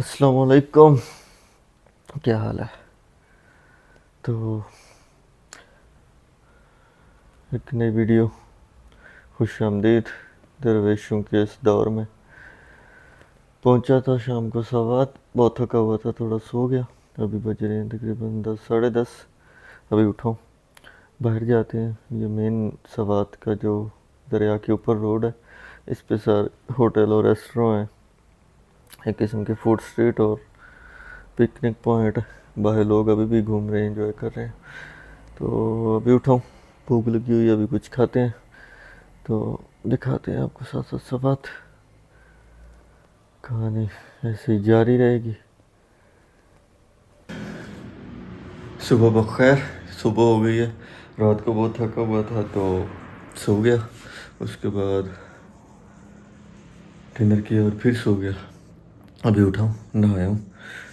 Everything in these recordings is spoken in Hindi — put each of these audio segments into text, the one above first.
अस्सलाम वालेकुम। क्या हाल है? तो एक नई वीडियो, खुश आमदीद दरवेशों के इस दौर में। पहुंचा था शाम को 7:15, बहुत थका हुआ था, थोड़ा सो गया। अभी बज रहे हैं तकरीबन 10 साढ़े 10। अभी उठाऊँ, बाहर जाते हैं। ये मेन सवात का जो दरिया के ऊपर रोड है, इस पे सारे होटल और रेस्टोरेंट हैं, एक किस्म के फूड स्ट्रीट और पिकनिक पॉइंट। बाहर लोग अभी भी घूम रहे हैं, एंजॉय कर रहे हैं। तो अभी उठाऊँ, भूख लगी हुई है, अभी कुछ खाते हैं तो दिखाते हैं आपको। साथ साथ सवात कहानी ऐसे ही जारी रहेगी। सुबह बखैर, सुबह हो गई है। रात को बहुत थका हुआ था तो सो गया। उसके बाद डिनर किया और फिर सो गया। अभी उठा हूँ, नहाया हूँ,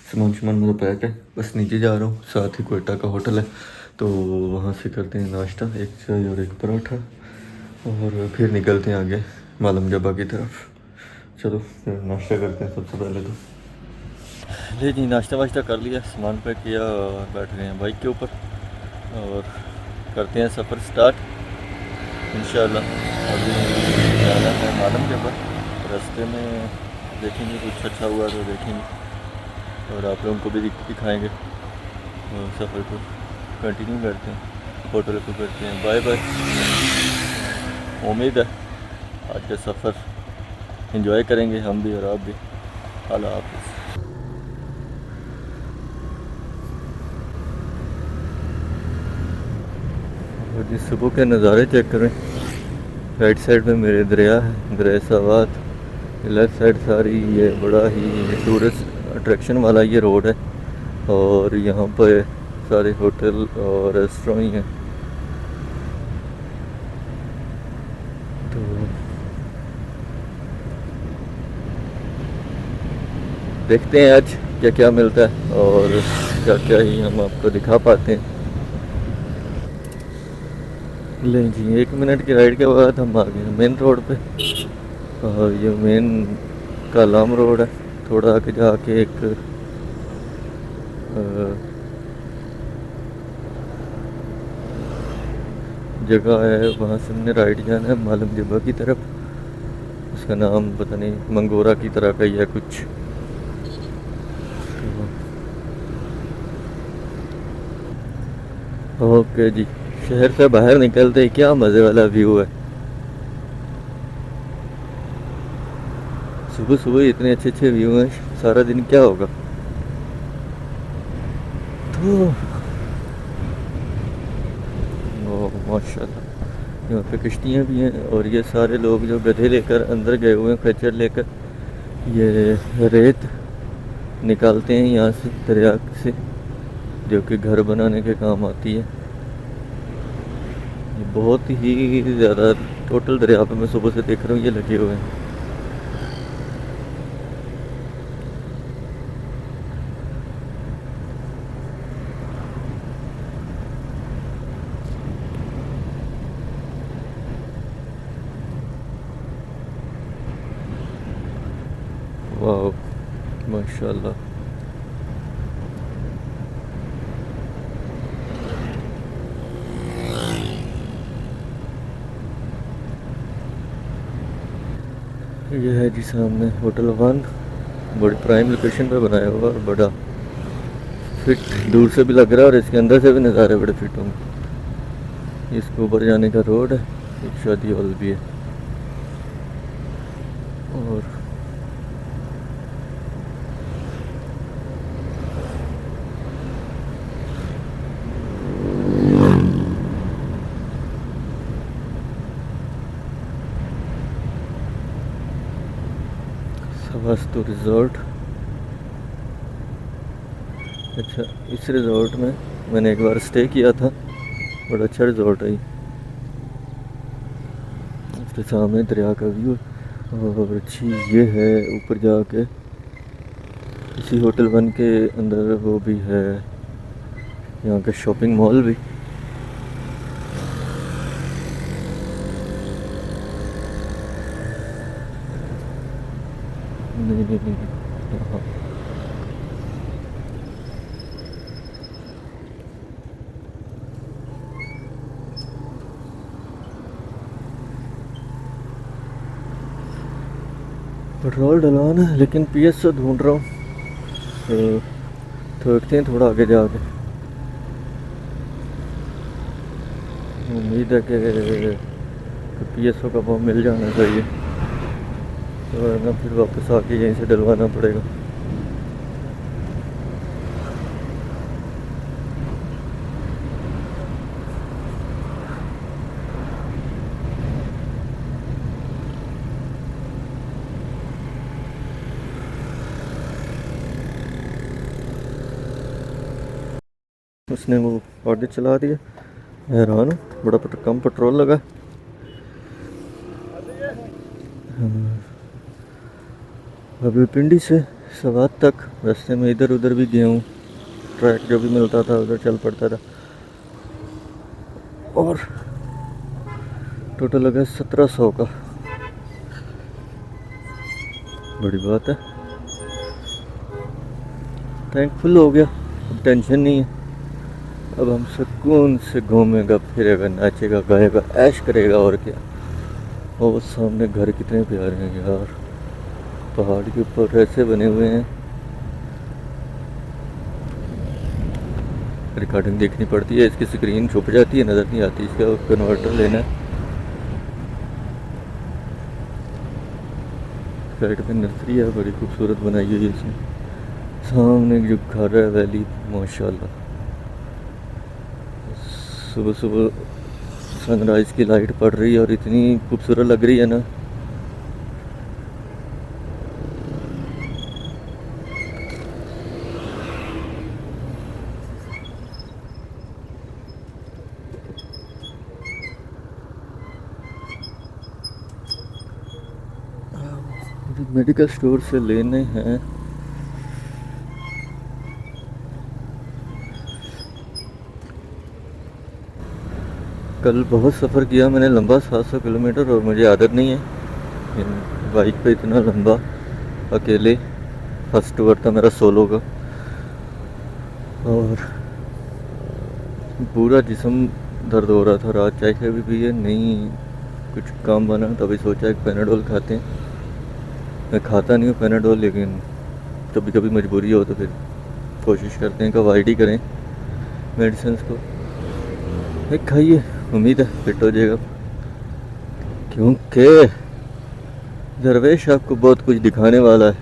सामान मेरा पैक है, बस नीचे जा रहा हूँ। साथ ही कोयटा का होटल है तो वहाँ से करते हैं नाश्ता, एक चाय और एक पराठा, और फिर निकलते हैं आगे मालम जबा की तरफ। चलो फिर नाश्ता करते हैं सबसे पहले तो। ले जी, नाश्ता वाश्ता कर लिया, सामान पैक किया और बैठ गए हैं बाइक के ऊपर और करते हैं सफ़र स्टार्ट इंशाल्लाह। अभी जाना है मालम जबा, रास्ते में देखेंगे कुछ अच्छा हुआ तो देखेंगे और आप लोगों को भी दिखाएंगे। और सफ़र को कंटिन्यू करते हैं, होटल को करते हैं बाय बाय। उम्मीद है आज का सफ़र एंजॉय करेंगे हम भी और आप भी। अल्लाह हाफ़िज़। और जी सुबह के नज़ारे चेक करें। राइट साइड में मेरे दरिया है, दरिया सवात। लेफ़्ट साइड सारी ये बड़ा ही टूरिस्ट अट्रैक्शन वाला ये रोड है और यहाँ पे सारे होटल और रेस्टोरेंट ही हैं। तो देखते हैं आज क्या क्या मिलता है और क्या क्या ही हम आपको दिखा पाते हैं। ले जी, 1 मिनट की राइड के बाद हम आ गए मेन रोड पे। और ये मेन कालाम रोड है। थोड़ा आगे जाके एक जगह है, वहाँ से हमने राइड जाना है मालम जबा की तरफ। उसका नाम पता नहीं, मंगोरा की तरह का ही है कुछ। ओके जी, शहर से बाहर निकलते ही क्या मज़े वाला व्यू है। सुबह सुबह इतने अच्छे अच्छे व्यू हैं, सारा दिन क्या होगा। तो माशाल्लाह, यहाँ पे किश्तियाँ भी हैं और ये सारे लोग जो गधे लेकर अंदर गए हुए हैं, खच्चर लेकर, ये रेत निकालते हैं यहाँ से दरिया से, जो कि घर बनाने के काम आती है। ये बहुत ही ज़्यादा टोटल दरिया पे मैं सुबह से देख रहा हूँ ये लगे हुए हैं। वाह, माशाल्लाह। ये है जी सामने होटल वन, बड़ी प्राइम लोकेशन पे बनाया हुआ और बड़ा फिट दूर से भी लग रहा है और इसके अंदर से भी नज़ारे बड़े फिट होंगे। इसके ऊपर जाने का रोड है, एक शादी हॉल भी है। और सवास्तु रिजॉर्ट। अच्छा, इस रिजॉर्ट में मैंने एक बार स्टे किया था, बड़ा अच्छा रिजॉर्ट है। उसके सामने दरिया का व्यू है और अच्छी ये है। ऊपर जाके इसी होटल वन के अंदर वो भी है, यहाँ का शॉपिंग मॉल भी। नहीं नहीं नहीं, हाँ, पेट्रोल डलवाना है लेकिन पीएस से ढूंढ रहा हूँ, तो देखते हैं थोड़ा आगे जाके। उम्मीद है कि पीएसओ का भाव मिल जाना चाहिए, तो वरना फिर वापस आके यहीं से डलवाना पड़ेगा। उसने वो ऑडी चला दिया, हैरान हूँ, बड़ा कम पेट्रोल लगा। अभी पिंडी से सवात तक रास्ते में इधर उधर भी गया हूँ, ट्रैक जो भी मिलता था उधर चल पड़ता था, और टोटल लगा 1700 का। बड़ी बात है, टैंक फुल हो गया, अब टेंशन नहीं है। अब हम सुकून से घूमेगा फिरेगा, नाचेगा गाएगा, ऐश करेगा, और क्या। और सामने घर कितने प्यारे हैं यार, पहाड़ के ऊपर ऐसे बने हुए हैं। रिकॉर्डिंग देखनी पड़ती है, इसकी स्क्रीन छुप जाती है, नज़र नहीं आती, इसका कन्वर्टर लेना है। साइड में नर्सरी है, बड़ी खूबसूरत बनाई हुई है इसमें। सामने जो घर है वैली, माशाल्लाह, सुबह सुबह सनराइज़ की लाइट पड़ रही है और इतनी खूबसूरत लग रही है ना। मेडिकल स्टोर से लेने हैं। कल बहुत सफ़र किया मैंने लंबा, 700 किलोमीटर, और मुझे आदत नहीं है बाइक पे इतना लंबा अकेले। फर्स्ट टूर था मेरा सोलो का, और पूरा जिस्म दर्द हो रहा था। रात चाय भी पिए नहीं, कुछ काम बना, तभी सोचा एक पैनाडोल खाते हैं। मैं खाता नहीं हूँ पैनाडोल, लेकिन कभी कभी मजबूरी हो तो फिर कोशिश करते हैं कि अवॉइड ही करें मेडिसिन को। एक खाइए, उम्मीद है फिट हो जाएगा, क्योंकि दरवेश आपको बहुत कुछ दिखाने वाला है,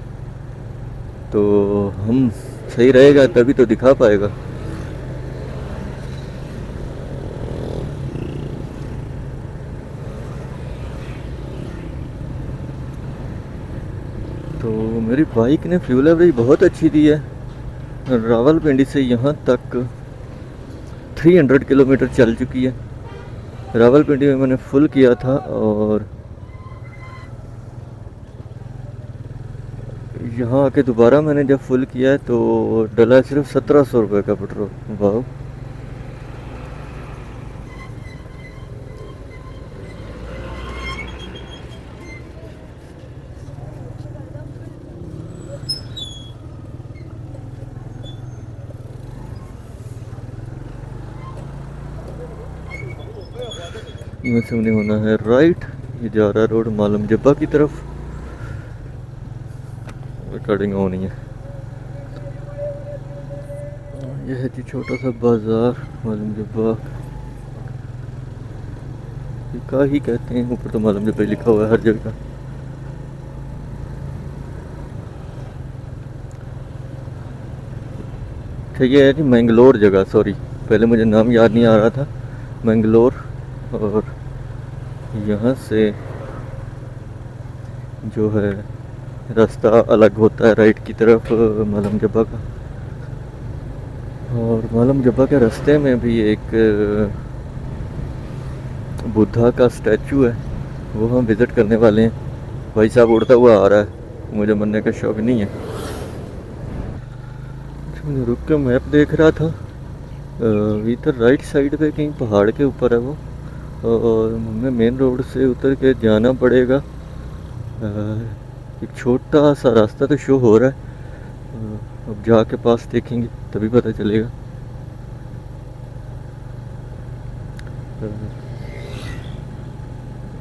तो हम सही रहेगा तभी तो दिखा पाएगा। तो मेरी बाइक ने फ्यूल एवरेज बहुत अच्छी दी है। रावलपिंडी से यहाँ तक 300 किलोमीटर चल चुकी है। रावलपिंडी में मैंने फुल किया था, और यहाँ आके दोबारा मैंने जब फुल किया है तो डला सिर्फ 1700 रुपये का पेट्रोल। वाह, यहाँ से नहीं होना है राइट, ये जा रहा है रोड मालम जब्बा की तरफ। रिकॉर्डिंग होनी है। यह है जी छोटा सा बाजार मालम जब्बा, का ही कहते हैं, ऊपर तो मालम जब्बा लिखा हुआ है हर जगह। ठीक है जी, मैंगलोर जगह, सॉरी, पहले मुझे नाम याद नहीं आ रहा था, मैंगलोर। और यहाँ से जो है रास्ता अलग होता है राइट की तरफ मालम जब्बा का, और मालम जब्बा के रास्ते में भी एक बुद्धा का स्टैचू है, वो हम विज़िट करने वाले हैं। भाई साहब उड़ता हुआ आ रहा है, मुझे मरने का शौक नहीं है। मैं रुक के मैप देख रहा था, इधर राइट साइड पे कहीं पहाड़ के ऊपर है वो, और हमें मेन रोड से उतर के जाना पड़ेगा। एक छोटा सा रास्ता तो शो हो रहा है, अब जाके पास देखेंगे तभी पता चलेगा।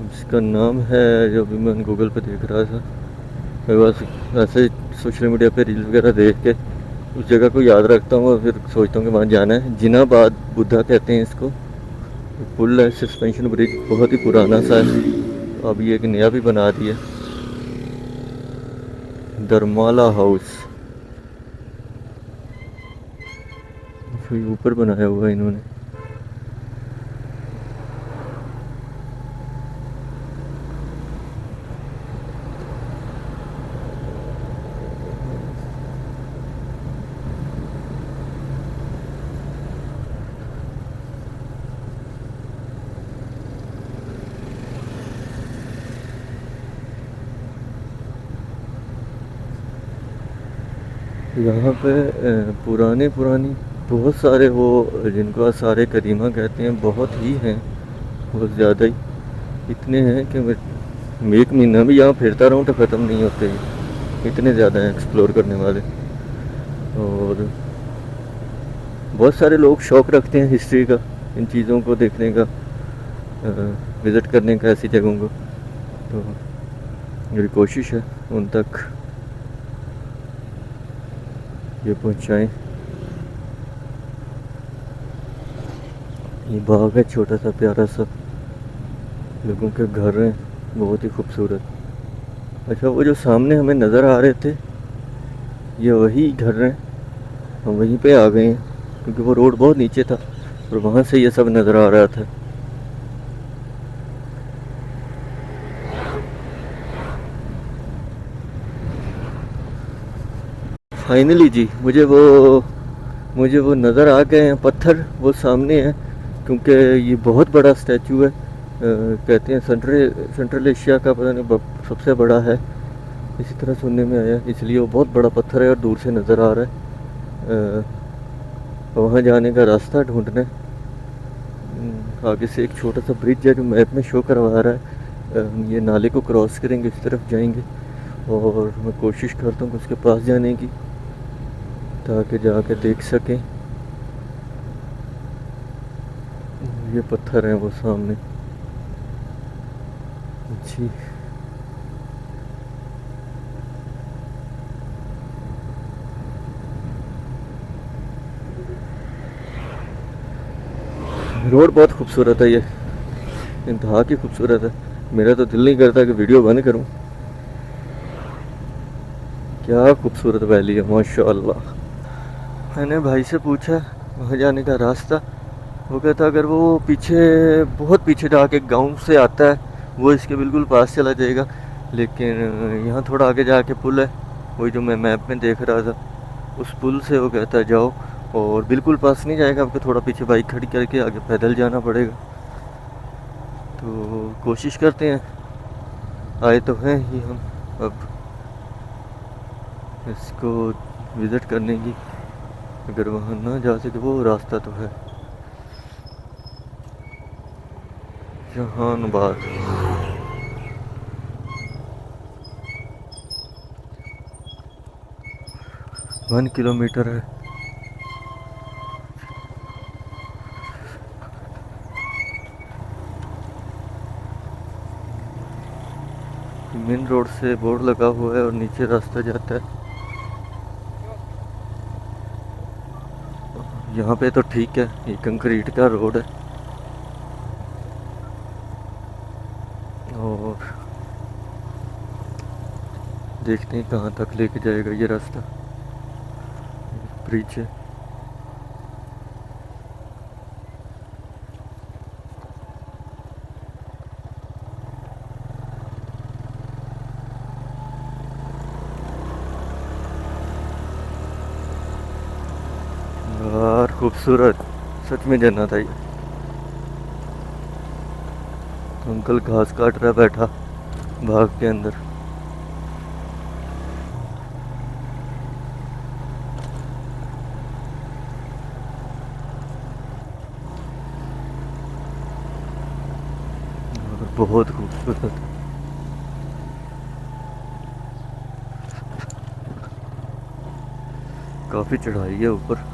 इसका नाम है, जो अभी मैं गूगल पे देख रहा था, मैं बस ऐसे सोशल मीडिया पे रील वगैरह देख के उस जगह को याद रखता हूँ और फिर सोचता हूँ कि वहाँ जाना है। जिनाबाद बुद्धा कहते हैं इसको। पुल है, सस्पेंशन ब्रिज बहुत ही पुराना सा है, अभी एक नया भी बना दिया। दरमाला हाउस फिर ऊपर बनाया हुआ है इन्होंने। यहाँ पे पुराने पुरानी बहुत सारे वो जिनको आसारे करीमा कहते हैं बहुत ही हैं, बहुत ज़्यादा ही। इतने हैं कि मैं एक महीना भी यहाँ फिरता रहूँ तो ख़त्म नहीं होते, इतने ज़्यादा हैं एक्सप्लोर करने वाले। और बहुत सारे लोग शौक़ रखते हैं हिस्ट्री का, इन चीज़ों को देखने का, विज़िट करने का ऐसी जगहों को। तो मेरी कोशिश है उन तक ये पहुँचाएँ। ये बाग है छोटा सा प्यारा सा, लोगों के घर हैं बहुत ही खूबसूरत। अच्छा, वो जो सामने हमें नज़र आ रहे थे ये वही घर हैं, हम वहीं पे आ गए हैं क्योंकि वो रोड बहुत नीचे था और वहाँ से ये सब नज़र आ रहा था। फाइनली जी मुझे वो नज़र आ गए हैं पत्थर, वो सामने हैं क्योंकि ये बहुत बड़ा स्टैचू है। कहते हैं सेंट्रल एशिया का पता नहीं सबसे बड़ा है, इसी तरह सुनने में आया, इसलिए वो बहुत बड़ा पत्थर है और दूर से नज़र आ रहा है। वहाँ जाने का रास्ता ढूंढना है। आगे से एक छोटा सा ब्रिज है जो मैप में शो करवा रहा है। हम ये नाले को क्रॉस करेंगे, इस तरफ जाएंगे और मैं कोशिश करता हूँ कि उसके पास जाने की, ताकि जाके देख सकें। ये पत्थर हैं वो सामने जी। रोड बहुत खूबसूरत है, ये इंतहा की खूबसूरत है। मेरा तो दिल नहीं करता कि वीडियो बंद करूं। क्या खूबसूरत वैली है माशाल्लाह। मैंने भाई से पूछा वहाँ जाने का रास्ता, वो कहता अगर वो पीछे बहुत पीछे जाके गांव से आता है वो इसके बिल्कुल पास चला जाएगा, लेकिन यहाँ थोड़ा आगे जाके पुल है, वही जो मैं मैप में देख रहा था, उस पुल से वो कहता है जाओ, और बिल्कुल पास नहीं जाएगा आपको, थोड़ा पीछे बाइक खड़ी करके आगे पैदल जाना पड़ेगा। तो कोशिश करते हैं, आए तो हैं ही हम अब इसको विज़िट करने की, अगर वहाँ ना जा सके वो रास्ता तो है। जहानबाद 1 किलोमीटर है। मेन रोड से बोर्ड लगा हुआ है और नीचे रास्ता जाता है। यहाँ पे तो ठीक है, ये कंक्रीट का रोड है और देखते हैं कहाँ तक लेके जाएगा ये रास्ता। ब्रिज है। यार खूबसूरत, सच में जन्नत है ये। अंकल घास काट रहा बैठा बाग के अंदर। और बहुत खूबसूरत, काफी चढ़ाई है ऊपर।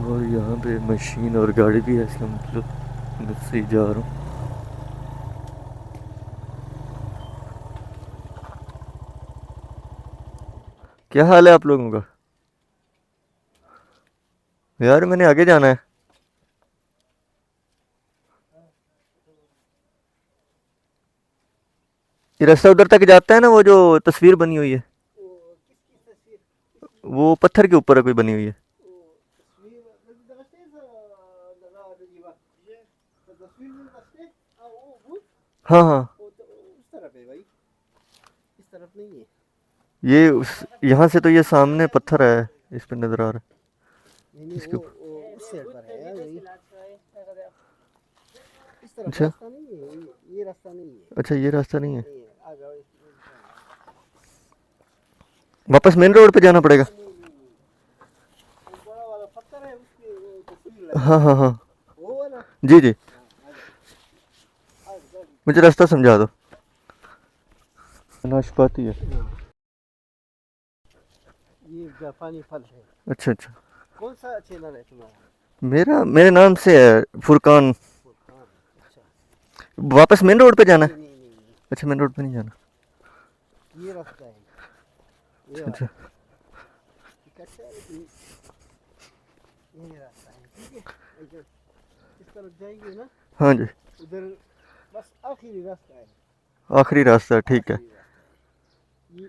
और यहाँ पे मशीन और गाड़ी भी है, इसलिए मतलब मैं से ही जा रहा हूँ। क्या हाल है आप लोगों का? यार मैंने आगे जाना है। ये रास्ता उधर तक जाता है ना, वो जो तस्वीर बनी हुई है, वो पत्थर के ऊपर है कोई बनी हुई है। हाँ हाँ, ये उस यहाँ से तो ये सामने पत्थर है, इस पे नजर आ रहा है इसके ऊपर। अच्छा अच्छा, ये रास्ता नहीं है। वापस मेन रोड पे जाना पड़ेगा। हाँ हाँ हाँ, जी जी, मुझे रास्ता समझा दो। नाशपाती है। ये जापानी फल है। अच्छा अच्छा, कौन सा चैनल है तुम्हारा? मेरे नाम से है फुरकान। हाँ, अच्छा। वापस मेन रोड पे जाना है? नहीं, अच्छा, मेन रोड पे नहीं जाना। ये रास्ता है, ये अच्छा, अच्छा है, लेकिन ये रास्ता है, ठीक है। इधर इस तरफ जाएंगे ना, हाँ जी, उधर बस आखिरी रास्ता है। आखिरी रास्ता, ठीक है। आखिरी रास्ता है। ये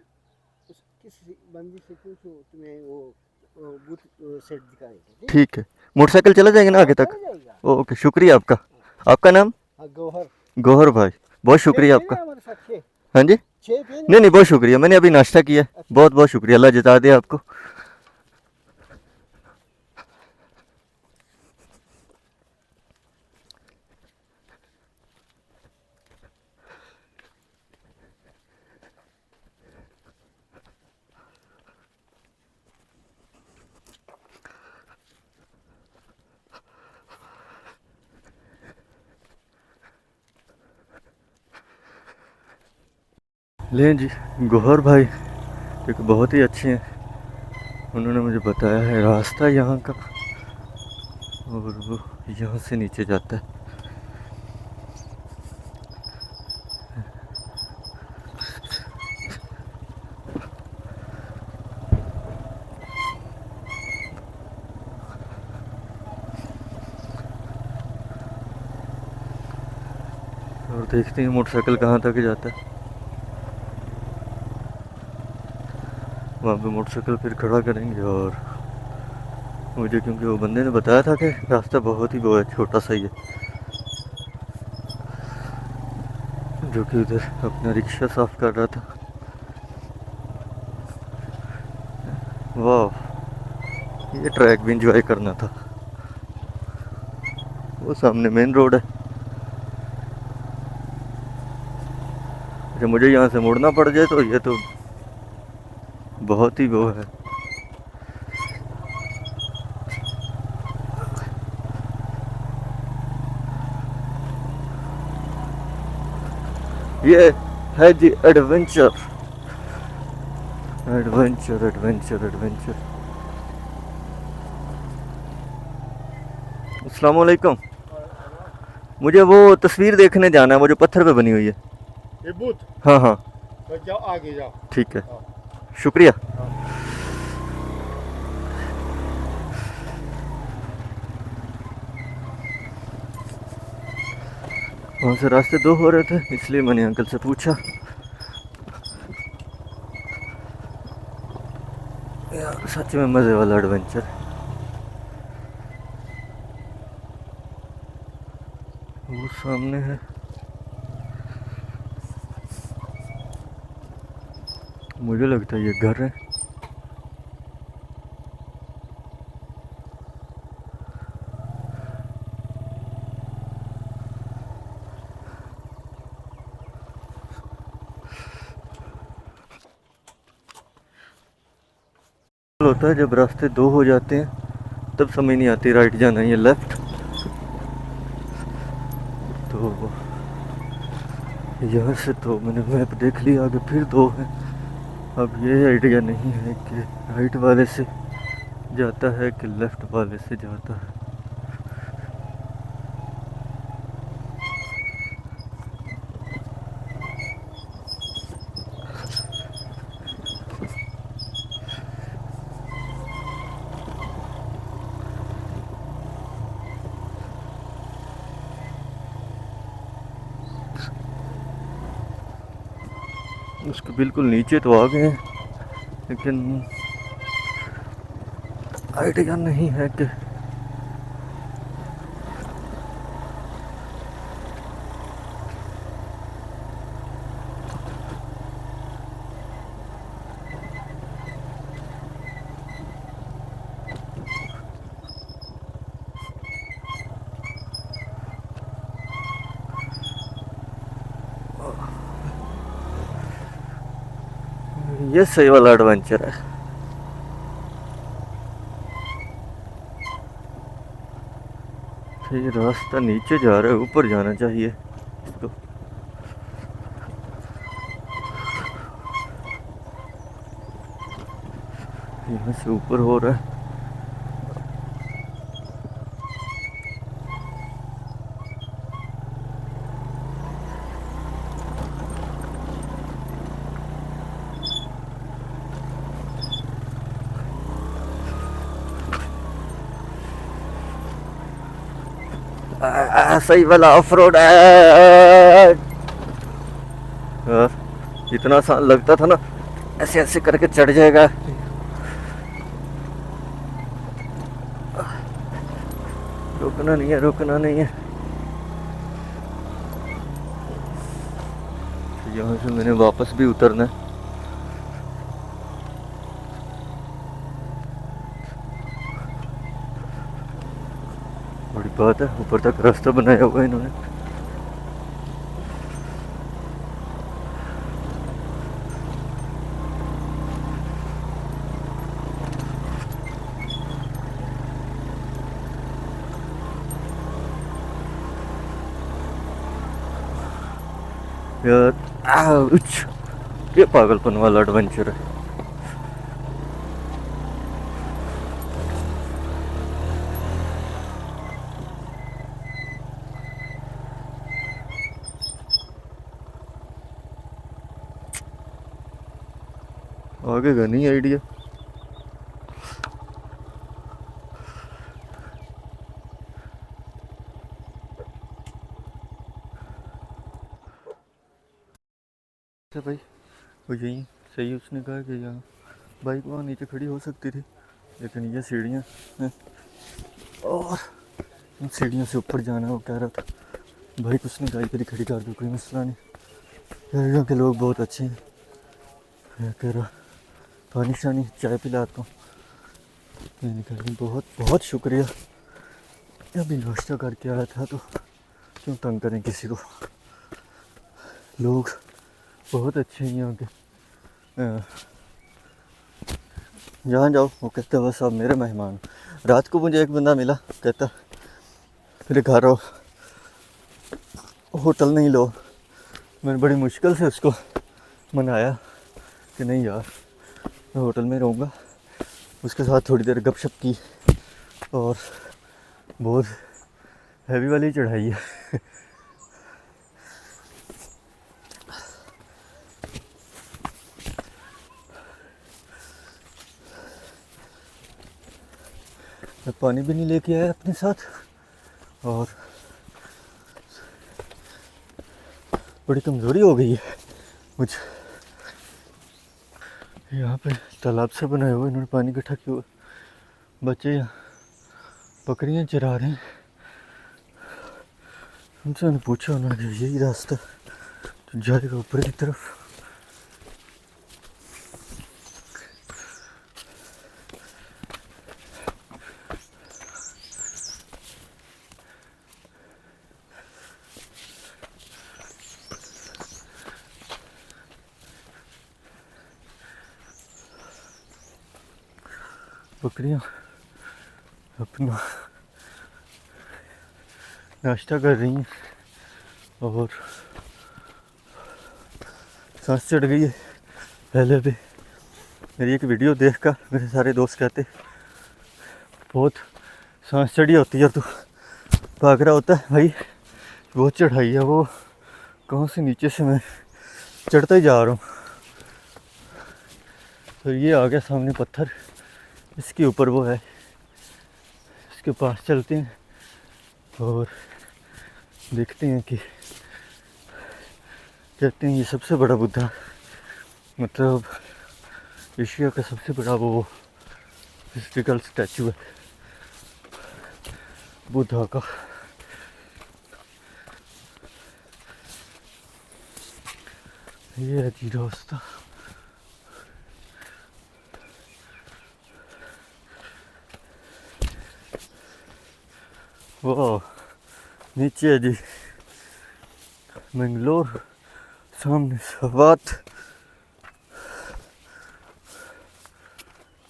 किसी बंदी से पूछो, तुम्हें वो बूथ सेट दिखाएंगे। ठीक है, मोटरसाइकिल चला जाएगा ना आगे तक? चला जाएगा। ओके, शुक्रिया आपका। आपका नाम? हाँ, गौहर। गौहर भाई, बहुत शुक्रिया आपका। हमारे साथ छः हाँ जी, छः थे नहीं नहीं, बहुत शुक्रिया, मैंने अभी नाश्ता किया है। अच्छा। बहुत बहुत शुक्रिया, अल्लाह जता दे आपको। लें जी, गौहर भाई क्योंकि बहुत ही अच्छे हैं, उन्होंने मुझे बताया है रास्ता यहाँ का, और वो यहाँ से नीचे जाता है। और देखते हैं मोटरसाइकिल कहाँ तक जाता है। वहाँ पे मोटरसाइकिल फिर खड़ा करेंगे, और मुझे क्योंकि वो बंदे ने बताया था कि रास्ता बहुत ही वो है, छोटा सा ही है, जो कि उधर अपना रिक्शा साफ कर रहा था। वाह, ये ट्रैक भी इंजॉय करना था। वो सामने मेन रोड है। अच्छा, मुझे यहाँ से मुड़ना पड़ जाए तो ये तो बहुत ही वो है। ये है जी एडवेंचर, एडवेंचर एडवेंचर एडवेंचर। अस्सलाम वालेकुम, मुझे वो तस्वीर देखने जाना है, वो जो पत्थर पे बनी हुई है। ये बूथ? हाँ हाँ, तो जाओ, आगे जाओ। ठीक है, शुक्रिया। वहाँ से रास्ते दो हो रहे थे, इसलिए मैंने अंकल से पूछा। यार सच में मज़े वाला एडवेंचर। वो सामने है, मुझे लगता है ये घर है। होता है जब रास्ते दो हो जाते हैं तब समझ नहीं आती राइट जाना है या लेफ्ट। तो यहाँ से तो मैंने मैप देख लिया, आगे फिर दो है। अब ये आइडिया नहीं है कि राइट वाले से जाता है कि लेफ्ट वाले से जाता है। उसके बिल्कुल नीचे तो आ गए हैं, लेकिन आइडिया नहीं है कि ये सही वाला एडवेंचर है। ये रास्ता नीचे जा रहा है, ऊपर जाना चाहिए इसको। यहाँ से ऊपर हो रहा है। सही वाला ऑफ रोड है। इतना आसान लगता था ना, ऐसे ऐसे करके चढ़ जाएगा। रुकना नहीं है, रुकना नहीं है। यहाँ से मैंने वापस भी उतरना है। बड़ी बात है, ऊपर तक रास्ता बनाया हुआ है इन्होंने। यार आउच, ये पागलपन वाला एडवेंचर है। आगे का नहीं आइडिया। अच्छा भाई, वो यही सही, उसने कहा कि यहाँ बाइक वहाँ नीचे खड़ी हो सकती थी, लेकिन ये सीढ़ियाँ हैं और इन सीढ़ियों से ऊपर जाना। वो कह रहा था बाइक उसने कहा इधर ही खड़ी कर दो, कोई मसला नहीं। यार यहाँ के लोग बहुत अच्छे हैं। मैं कह रहा पानी शानी चाय पिलाता हूँ। मैंने कहा बहुत बहुत शुक्रिया, अभी नाश्ता करके आया था तो क्यों तंग करें किसी को। लोग बहुत अच्छे हैं यहाँ के। जहाँ जाओ वो कहते बस आप मेरे मेहमान। रात को मुझे एक बंदा मिला, कहता मेरे घर आओ, होटल नहीं लो। मैंने बड़ी मुश्किल से उसको मनाया कि नहीं यार मैं होटल में रहूँगा। उसके साथ थोड़ी देर गपशप की और बहुत हैवी वाली चढ़ाई है। मैं पानी भी नहीं लेके आया अपने साथ और बड़ी कमज़ोरी हो गई है मुझे। यहाँ पे तालाब से बनाए हुए इन्होंने पानी इकट्ठा किया हुआ। बच्चे यहाँ बकरियाँ चरा रहे हैं। उनसे मैंने पूछा, उन्होंने यही रास्ता तो जाएगा ऊपर की तरफ। बकरियाँ अपना नाश्ता कर रही हैं और सांस चढ़ गई है पहले भी। मेरी एक वीडियो देखकर मेरे सारे दोस्त कहते बहुत सांस चढ़ी होती है तो भाग रहा होता है। भाई बहुत चढ़ाई है, वो कहाँ से नीचे से मैं चढ़ता ही जा रहा हूँ। तो ये आ गया सामने पत्थर, इसके ऊपर वो है, इसके पास चलते हैं और देखते हैं कि कहते हैं ये सबसे बड़ा बुद्धा मतलब एशिया का सबसे बड़ा वो हिस्ट्रिकल स्टैचू है बुद्धा का। ये है जी रास्ता। वाह, नीचे है जी मंगलोर, सामने सवात।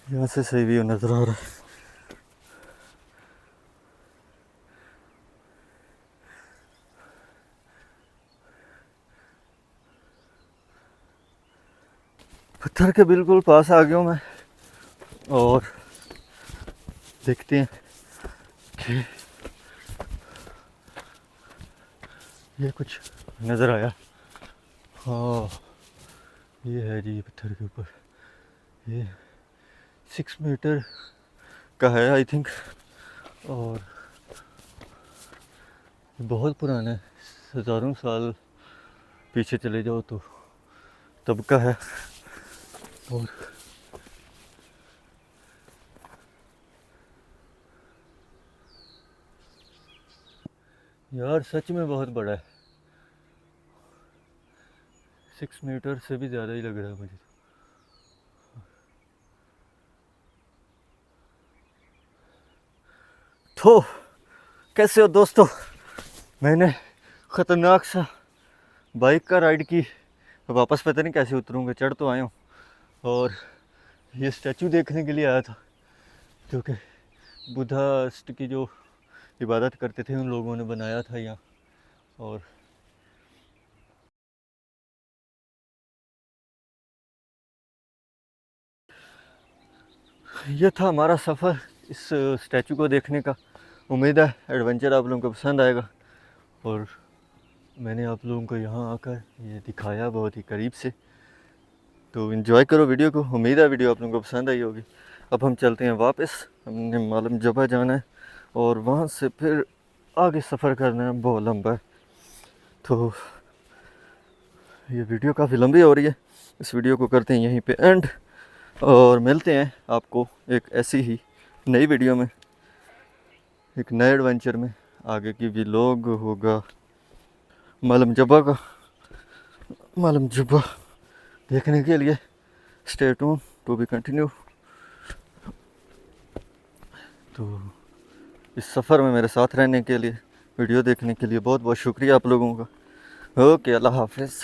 यहाँ से सही व्यू नजर आ रहा है। पत्थर के बिल्कुल पास आ गया हूँ मैं और देखते हैं कि ये कुछ नज़र आया। हाँ, ये है जी पत्थर के ऊपर, ये 6 मीटर का है आई थिंक, और बहुत पुराना है, हज़ारों साल पीछे चले जाओ तो तब का है। और यार सच में बहुत बड़ा है, 6 मीटर से भी ज़्यादा ही लग रहा है मुझे। तो कैसे हो दोस्तों, मैंने ख़तरनाक सा बाइक का राइड की, वापस पता नहीं कैसे उतरूँगा, चढ़ तो आया हूँ। और ये स्टैचू देखने के लिए आया था क्योंकि बुद्धास्ट की जो इबादत करते थे उन लोगों ने बनाया था यहाँ। और ये था हमारा सफ़र इस स्टैचू को देखने का। उम्मीद है एडवेंचर आप लोगों को पसंद आएगा और मैंने आप लोगों को यहाँ आकर ये दिखाया बहुत ही करीब से। तो इन्जॉय करो वीडियो को, उम्मीद है वीडियो आप लोगों को पसंद आई होगी। अब हम चलते हैं वापस, हमने मालम जबा जाना है और वहाँ से फिर आगे सफ़र करना है, बहुत लंबा है। तो ये वीडियो काफ़ी लंबी हो रही है, इस वीडियो को करते हैं यहीं पे एंड और मिलते हैं आपको एक ऐसी ही नई वीडियो में, एक नए एडवेंचर में। आगे की व्लॉग होगा मालम जबा का। मालम जबा देखने के लिए stay tune to be continue. तो इस सफ़र में मेरे साथ रहने के लिए, वीडियो देखने के लिए बहुत बहुत शुक्रिया आप लोगों का। ओके, अल्लाह हाफिज़।